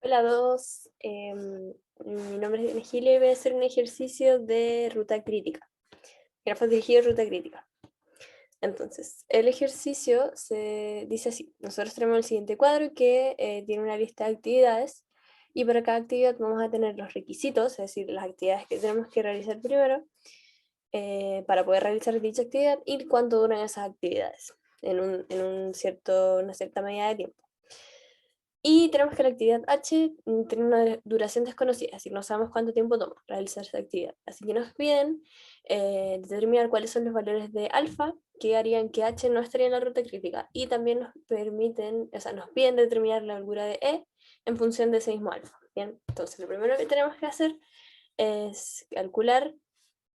Hola a todos, mi nombre es Gilia y voy a hacer un ejercicio de ruta crítica, grafos dirigidos ruta crítica. Entonces, el ejercicio se dice así: nosotros tenemos el siguiente cuadro que tiene una lista de actividades y para cada actividad vamos a tener los requisitos, es decir, las actividades que tenemos que realizar primero para poder realizar dicha actividad y cuánto duran esas actividades una cierta medida de tiempo. Y tenemos que la actividad H tiene una duración desconocida, es decir, no sabemos cuánto tiempo toma realizar esa actividad. Así que nos piden determinar cuáles son los valores de alfa que harían que H no estaría en la ruta crítica. Y también nos permiten, o sea, nos piden determinar la holgura de E en función de ese mismo alfa. Bien, entonces lo primero que tenemos que hacer es calcular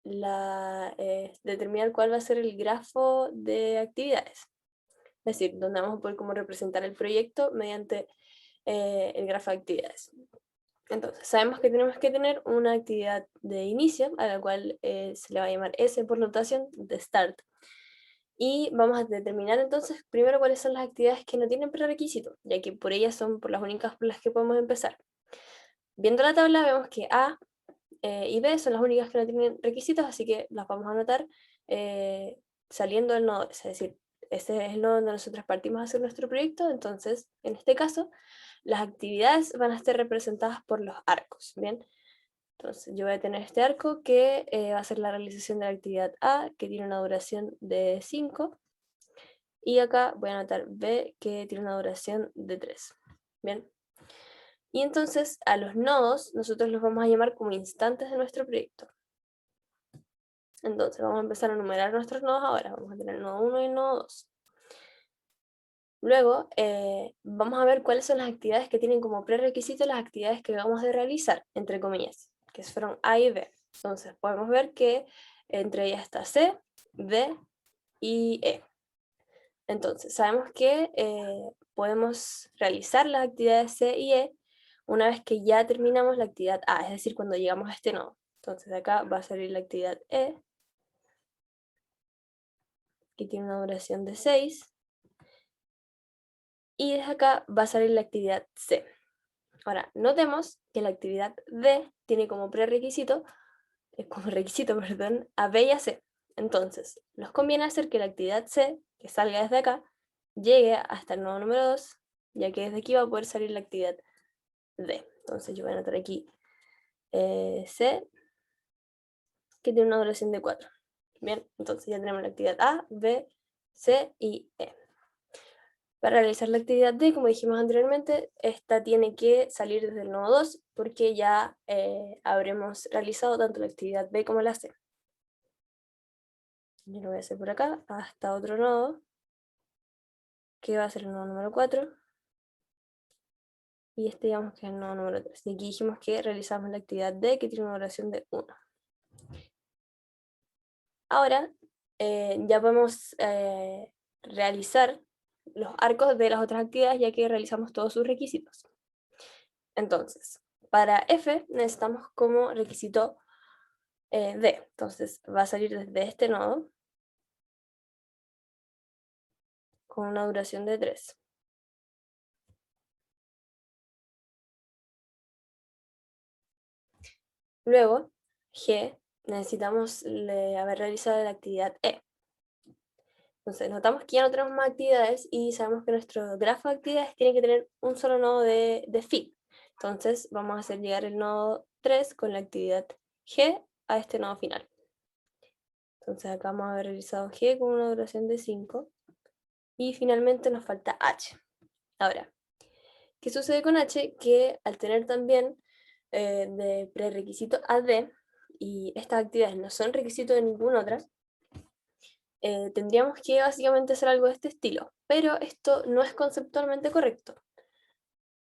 determinar cuál va a ser el grafo de actividades. Es decir, donde vamos a poder cómo representar el proyecto mediante el grafo de actividades. Entonces, sabemos que tenemos que tener una actividad de inicio, a la cual se le va a llamar S por notación de start. Y vamos a determinar entonces primero cuáles son las actividades que no tienen prerequisito, ya que por ellas son por las únicas por las que podemos empezar. Viendo la tabla vemos que A y B son las únicas que no tienen requisitos, así que las vamos a anotar saliendo del nodo, es decir, ese es el nodo donde nosotros partimos a hacer nuestro proyecto. Entonces, en este caso, las actividades van a estar representadas por los arcos, ¿bien? Entonces yo voy a tener este arco que va a ser la realización de la actividad A, que tiene una duración de 5, y acá voy a anotar B, que tiene una duración de 3, ¿bien? Y entonces a los nodos nosotros los vamos a llamar como instantes de nuestro proyecto. Entonces vamos a empezar a numerar nuestros nodos ahora. Vamos a tener el nodo 1 y el nodo 2. Luego vamos a ver cuáles son las actividades que tienen como prerequisito las actividades que vamos a realizar, entre comillas, que fueron A y B. Entonces podemos ver que entre ellas está C, D y E. Entonces sabemos que podemos realizar las actividades C y E una vez que ya terminamos la actividad A, es decir, cuando llegamos a este nodo. Entonces de acá va a salir la actividad E, que tiene una duración de 6, y desde acá va a salir la actividad C. Ahora, notemos que la actividad D tiene como prerequisito, perdón, a B y a C. Entonces, nos conviene hacer que la actividad C, que salga desde acá, llegue hasta el nodo número 2, ya que desde aquí va a poder salir la actividad D. Entonces yo voy a anotar aquí C, que tiene una duración de 4. Bien, entonces ya tenemos la actividad A, B, C y E. Para realizar la actividad D, como dijimos anteriormente, esta tiene que salir desde el nodo 2 porque ya habremos realizado tanto la actividad B como la C. Yo lo voy a hacer por acá, hasta otro nodo, que va a ser el nodo número 4. Y este digamos que es el nodo número 3. Y aquí dijimos que realizamos la actividad D, que tiene una duración de 1. Ahora ya podemos realizar los arcos de las otras actividades, ya que realizamos todos sus requisitos. Entonces, para F necesitamos como requisito D. Entonces va a salir desde este nodo con una duración de 3. Luego, G, necesitamos haber realizado la actividad E. Entonces notamos que ya no tenemos más actividades y sabemos que nuestro grafo de actividades tiene que tener un solo nodo de fin. Entonces vamos a hacer llegar el nodo 3 con la actividad G a este nodo final. Entonces acá vamos a haber realizado G con una duración de 5. Y finalmente nos falta H. Ahora, ¿qué sucede con H? Que al tener también de prerequisito AD, y estas actividades no son requisito de ninguna otra, tendríamos que básicamente hacer algo de este estilo, pero esto no es conceptualmente correcto.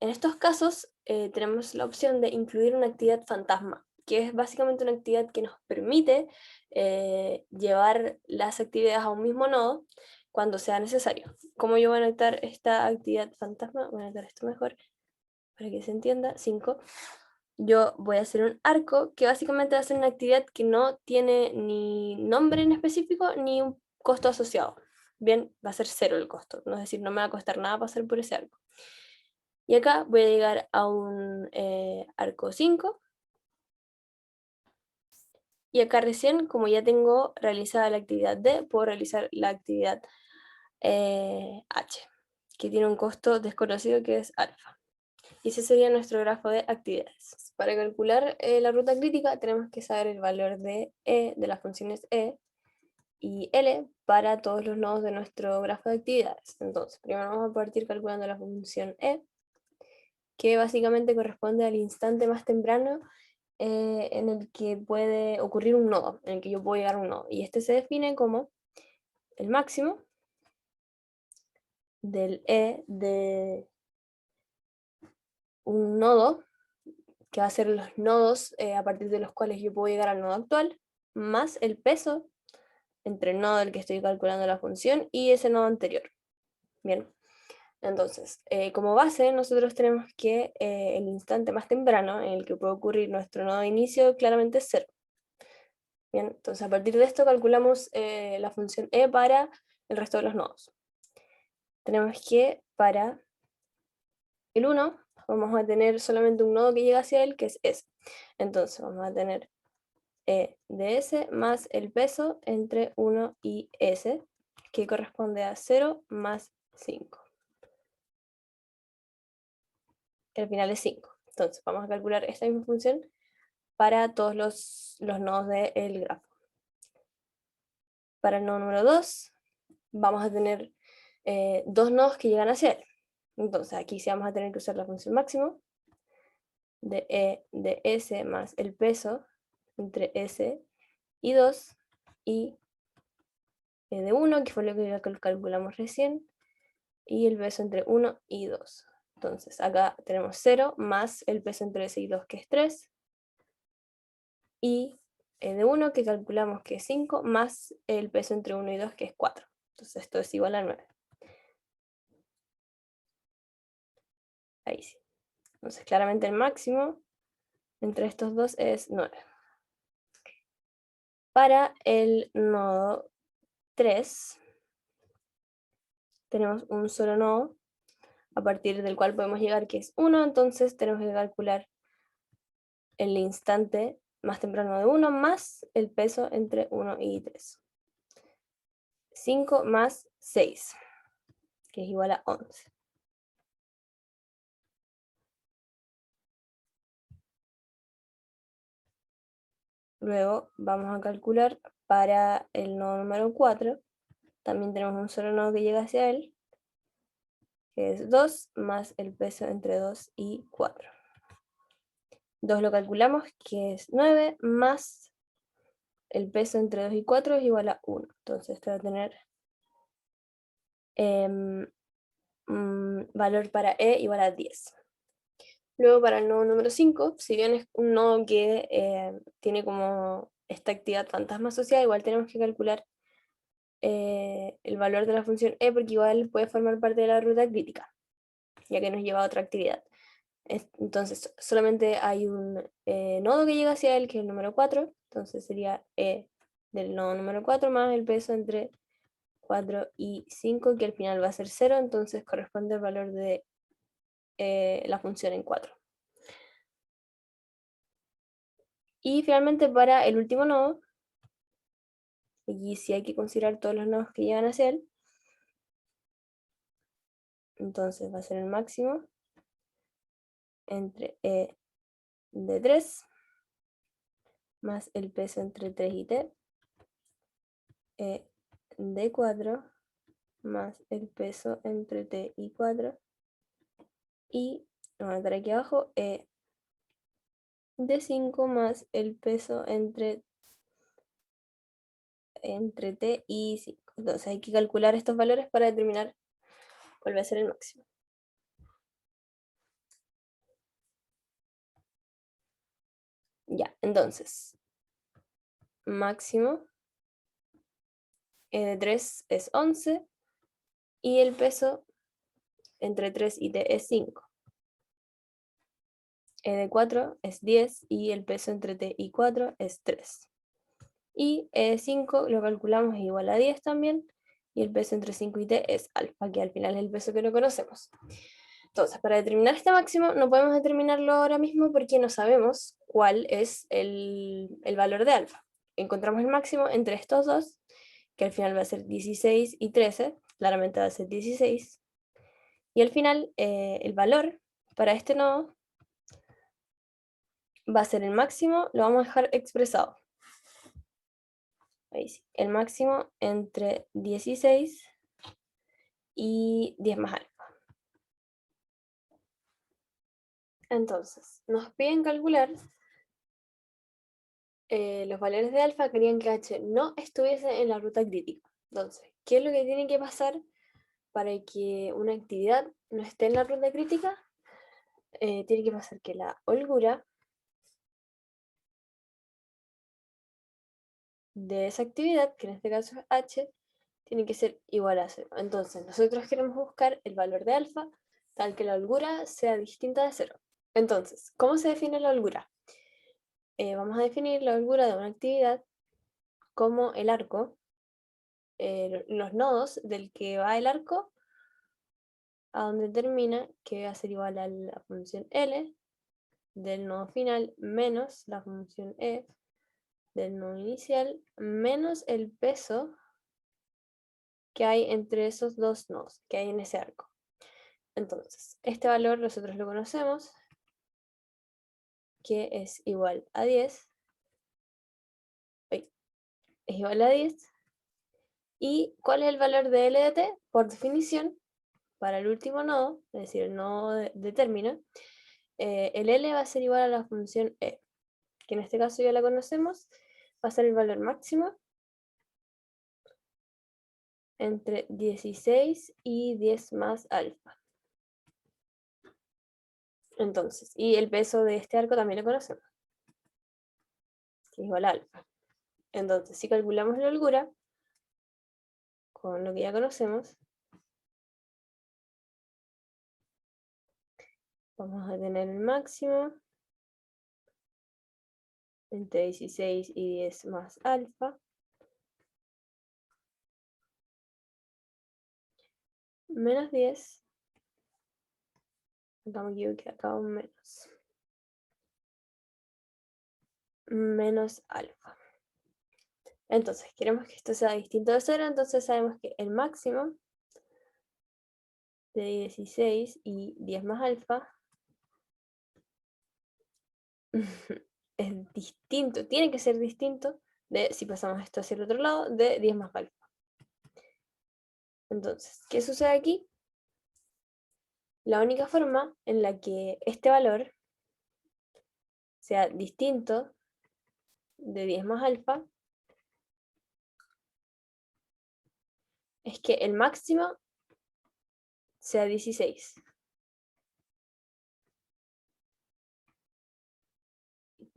En estos casos tenemos la opción de incluir una actividad fantasma, que es básicamente una actividad que nos permite llevar las actividades a un mismo nodo cuando sea necesario. ¿Cómo yo voy a anotar esta actividad fantasma? Voy a anotar esto mejor para que se entienda. 5. Yo voy a hacer un arco que básicamente va a ser una actividad que no tiene ni nombre en específico ni un costo asociado. Bien, va a ser 0 el costo, no es decir, no me va a costar nada pasar por ese arco. Y acá voy a llegar a un arco 5. Y acá recién, como ya tengo realizada la actividad D, puedo realizar la actividad H, que tiene un costo desconocido que es alfa. Y ese sería nuestro grafo de actividades. Para calcular la ruta crítica tenemos que saber el valor de E, de las funciones E y L para todos los nodos de nuestro grafo de actividades. Entonces, primero vamos a partir calculando la función E, que básicamente corresponde al instante más temprano en el que puede ocurrir un nodo, en el que yo puedo llegar a un nodo. Y este se define como el máximo del E de un nodo, que va a ser los nodos a partir de los cuales yo puedo llegar al nodo actual, más el peso entre el nodo del que estoy calculando la función y ese nodo anterior. Bien, entonces, como base nosotros tenemos que el instante más temprano en el que puede ocurrir nuestro nodo de inicio claramente es 0. Bien, entonces a partir de esto calculamos la función E para el resto de los nodos. Tenemos que para el 1 vamos a tener solamente un nodo que llega hacia él, que es S. Entonces vamos a tener E de S más el peso entre 1 y S, que corresponde a 0 más 5. Que al final es 5. Entonces vamos a calcular esta misma función para todos los nodos del grafo. Para el nodo número 2 vamos a tener dos nodos que llegan hacia él. Entonces aquí sí vamos a tener que usar la función máximo de E de S más el peso entre S y 2 y E de 1, que fue lo que calculamos recién, y el peso entre 1 y 2. Entonces acá tenemos 0 más el peso entre S y 2, que es 3, y E de 1, que calculamos que es 5, más el peso entre 1 y 2, que es 4. Entonces esto es igual a 9. Ahí sí. Entonces claramente el máximo entre estos dos es 9. Para el nodo 3 tenemos un solo nodo a partir del cual podemos llegar, que es 1, entonces tenemos que calcular el instante más temprano de 1 más el peso entre 1 y 3. 5 más 6, que es igual a 11. Luego vamos a calcular para el nodo número 4, también tenemos un solo nodo que llega hacia él, que es 2 más el peso entre 2 y 4. 2 lo calculamos, que es 9, más el peso entre 2 y 4 es igual a 1. Entonces esto va a tener valor para E igual a 10. Luego para el nodo número 5, si bien es un nodo que tiene como esta actividad fantasma asociada, igual tenemos que calcular el valor de la función E, porque igual puede formar parte de la ruta crítica, ya que nos lleva a otra actividad. Entonces solamente hay un nodo que llega hacia él, que es el número 4, entonces sería E del nodo número 4 más el peso entre 4 y 5, que al final va a ser 0, entonces corresponde al valor de la función en 4. Y finalmente para el último nodo, y si hay que considerar todos los nodos que llegan hacia él, entonces va a ser el máximo entre E de 3 más el peso entre 3 y T, E de 4 más el peso entre T y 4, y vamos a anotar aquí abajo E de 5 más el peso entre T y 5. Entonces hay que calcular estos valores para determinar cuál va a ser el máximo. Ya, entonces, máximo E de 3 es 11 y el peso entre 3 y T es 5. E de 4 es 10 y el peso entre T y 4 es 3. Y E de 5 lo calculamos igual a 10 también, y el peso entre 5 y T es alfa, que al final es el peso que no conocemos. Entonces, para determinar este máximo, no podemos determinarlo ahora mismo porque no sabemos cuál es el valor de alfa. Encontramos el máximo entre estos dos, que al final va a ser 16 y 13, claramente va a ser 16. Y al final, el valor para este nodo va a ser el máximo, lo vamos a dejar expresado. Ahí sí, el máximo entre 16 y 10 más alfa. Entonces, nos piden calcular los valores de alfa, querían que h no estuviese en la ruta crítica. Entonces, ¿qué es lo que tiene que pasar para que una actividad no esté en la ruta crítica? Tiene que pasar que la holgura de esa actividad, que en este caso es h, tiene que ser igual a 0. Entonces, nosotros queremos buscar el valor de alfa tal que la holgura sea distinta de 0. Entonces, ¿cómo se define la holgura? Vamos a definir la holgura de una actividad como el arco, los nodos del que va el arco a donde termina, que va a ser igual a la función L del nodo final menos la función E del nodo inicial menos el peso que hay entre esos dos nodos que hay en ese arco. Entonces, este valor nosotros lo conocemos, que es igual a 10. Es igual a 10. ¿Y cuál es el valor de L de t? Por definición, para el último nodo, es decir, el nodo de término, el L va a ser igual a la función E, que en este caso ya la conocemos, va a ser el valor máximo entre 16 y 10 más alfa. Entonces, y el peso de este arco también lo conocemos, que es igual a alfa. Entonces, si calculamos la holgura, con lo que ya conocemos, vamos a tener el máximo entre 16 y 10 más alfa, menos 10, acá me equivoqué, acá un menos alfa. Entonces, queremos que esto sea distinto de 0, entonces sabemos que el máximo de 16 y 10 más alfa es distinto, tiene que ser distinto de, si pasamos esto hacia el otro lado, de 10 más alfa. Entonces, ¿qué sucede aquí? La única forma en la que este valor sea distinto de 10 más alfa es que el máximo sea 16.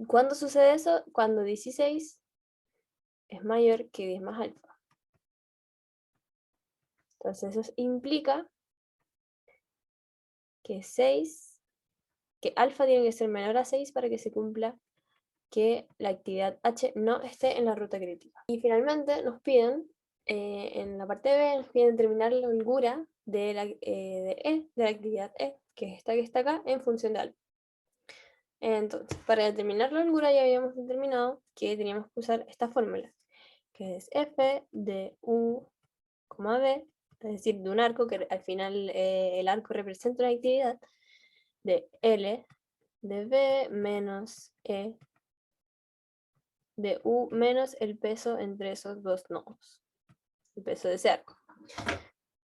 ¿Cuándo sucede eso? Cuando 16 es mayor que 10 más alfa. Entonces eso implica que alfa tiene que ser menor a 6 para que se cumpla que la actividad H no esté en la ruta crítica. Y finalmente nos piden, en la parte B, nos piden determinar la holgura de la actividad E, que es esta que está acá, en función de alfa. Entonces, para determinar la holgura ya habíamos determinado que teníamos que usar esta fórmula, que es f de u, b, es decir, de un arco, que al final el arco representa una actividad, de L de B menos E de U menos el peso entre esos dos nodos, el peso de ese arco.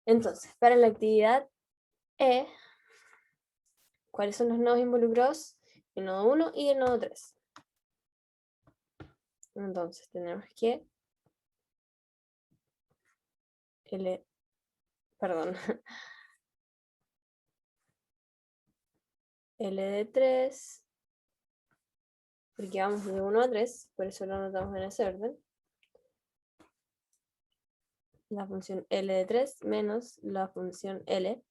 Entonces, para la actividad E, ¿cuáles son los nodos involucrados? El nodo 1 y el nodo 3. Entonces, tenemos que perdón, L de 3, porque vamos de 1 a 3, por eso lo anotamos en ese orden. La función L de 3 menos la función L,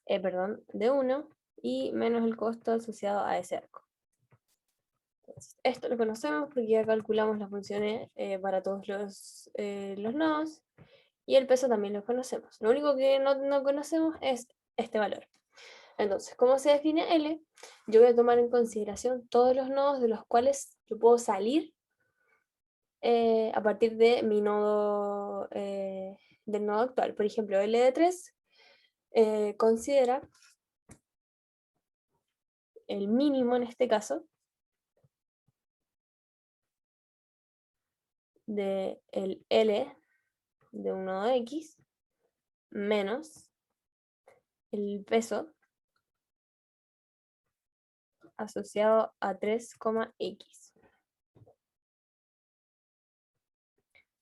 de 1, y menos el costo asociado a ese arco. Entonces, esto lo conocemos porque ya calculamos las funciones para todos los nodos, y el peso también lo conocemos. Lo único que no conocemos es este valor. Entonces, ¿cómo se define L? Yo voy a tomar en consideración todos los nodos de los cuales yo puedo salir a partir de mi nodo, del nodo actual. Por ejemplo, L de 3 considera el mínimo en este caso de el L de un nodo X menos el peso asociado a 3,x.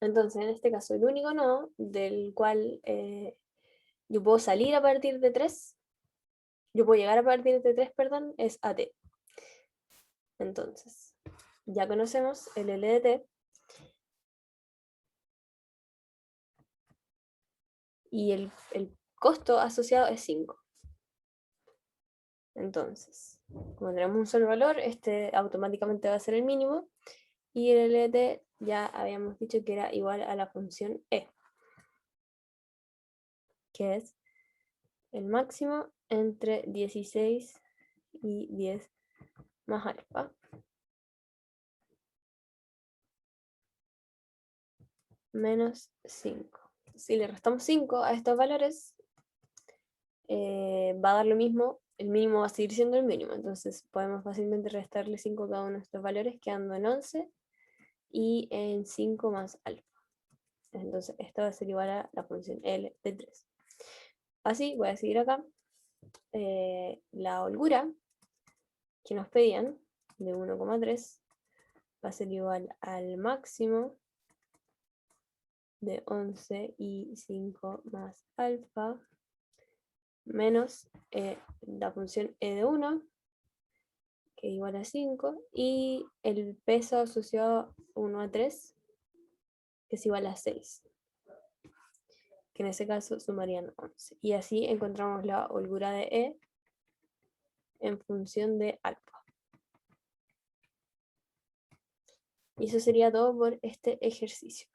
Entonces, en este caso, el único nodo del cual yo puedo salir a partir de 3, yo puedo llegar a partir de 3, perdón, es AT. Entonces, ya conocemos el L de T y el costo asociado es 5. Entonces, como tenemos un solo valor, este automáticamente va a ser el mínimo y el L de T ya habíamos dicho que era igual a la función E, que es el máximo entre 16 y 10 más alfa, menos 5. Si le restamos 5 a estos valores, va a dar lo mismo, el mínimo va a seguir siendo el mínimo, entonces podemos fácilmente restarle 5 a cada uno de estos valores, quedando en 11 y en 5 más alfa. Entonces esto va a ser igual a la función L de 3. Así, voy a seguir acá. La holgura que nos pedían, de 1,3, va a ser igual al máximo de 11 y 5 más alfa, menos la función E de 1, que es igual a 5, y el peso asociado 1 a 3, que es igual a 6, que en ese caso sumarían 11. Y así encontramos la holgura de E en función de alfa. Y eso sería todo por este ejercicio.